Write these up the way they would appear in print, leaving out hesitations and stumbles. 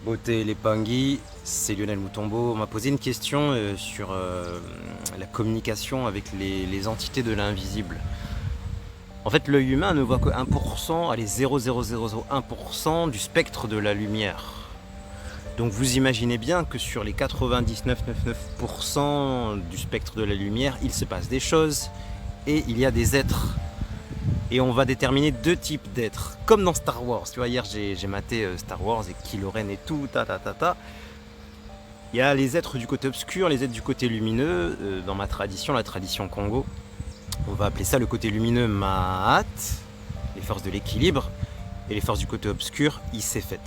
Beauté les Pangui, c'est Lionel Moutombo. On m'a posé une question sur la communication avec les entités de l'invisible. En fait, l'œil humain ne voit que 1%, allez 0,0001% du spectre de la lumière. Donc vous imaginez bien que sur les 99,99% du spectre de la lumière, il se passe des choses et il y a des êtres. Et on va déterminer deux types d'êtres, comme dans Star Wars. Tu vois, hier j'ai maté Star Wars et Kylo Ren et tout, Il y a les êtres du côté obscur, les êtres du côté lumineux. Dans ma tradition, la tradition Congo, on va appeler ça le côté lumineux Maat, les forces de l'équilibre, et les forces du côté obscur Isefet.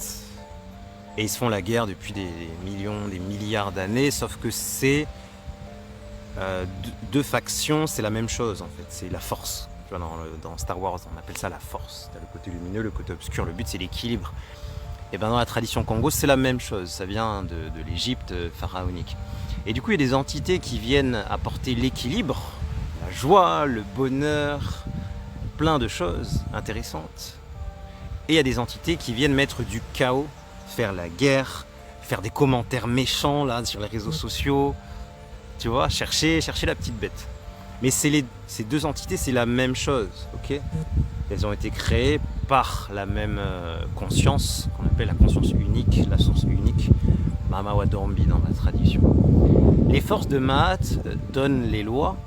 Et ils se font la guerre depuis des millions, des milliards d'années, sauf que c'est deux factions, c'est la même chose en fait, c'est la force. Dans Star Wars, on appelle ça la force. Tu as le côté lumineux, le côté obscur, le but c'est l'équilibre. Et bien dans la tradition Congo, c'est la même chose, ça vient de l'Égypte pharaonique. Et du coup, il y a des entités qui viennent apporter l'équilibre, la joie, le bonheur, plein de choses intéressantes. Et il y a des entités qui viennent mettre du chaos, faire la guerre, faire des commentaires méchants là sur les réseaux sociaux, tu vois, chercher la petite bête. Mais ces deux entités, c'est la même chose, ok? Elles ont été créées par la même conscience, qu'on appelle la conscience unique, la source unique, Mama Wadambi dans la tradition. Les forces de Maat donnent les lois,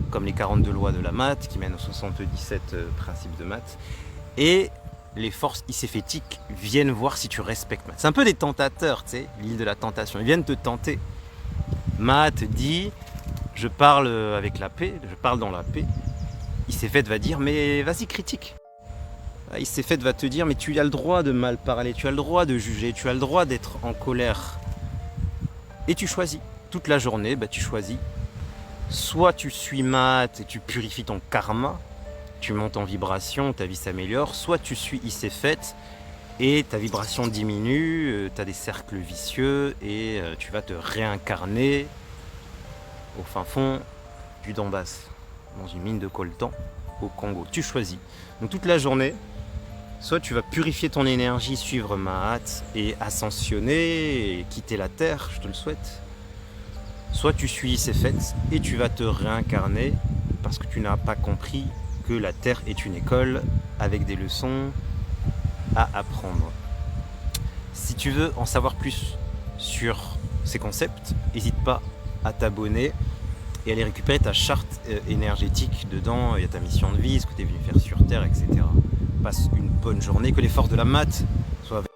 comme les 42 lois de la Maat, qui mènent aux 77 principes de Maat, et les forces iséphétiques viennent voir si tu respectes Maat. C'est un peu des tentateurs, tu sais, l'île de la tentation, ils viennent te tenter. Maat dit... Je parle avec la paix, je parle dans la paix. Isefet va dire, mais vas-y, critique. Isefet va te dire, mais tu as le droit de mal parler, tu as le droit de juger, tu as le droit d'être en colère. Et tu choisis. Toute la journée, tu choisis. Soit tu suis Maat et tu purifies ton karma, tu montes en vibration, ta vie s'améliore. Soit tu suis Isefet et ta vibration diminue, tu as des cercles vicieux et tu vas te réincarner au fin fond du Donbass, dans une mine de coltan au Congo. Tu choisis. Donc toute la journée, soit tu vas purifier ton énergie, suivre Maat et ascensionner et quitter la terre, je te le souhaite. Soit tu suis Isefet et tu vas te réincarner parce que tu n'as pas compris que la terre est une école avec des leçons à apprendre. Si tu veux en savoir plus sur ces concepts, n'hésite pas à t'abonner et aller récupérer ta charte énergétique. Dedans, il y a ta mission de vie, ce que tu es venu faire sur Terre, etc. Passe une bonne journée, que les forces de la Maat soient avec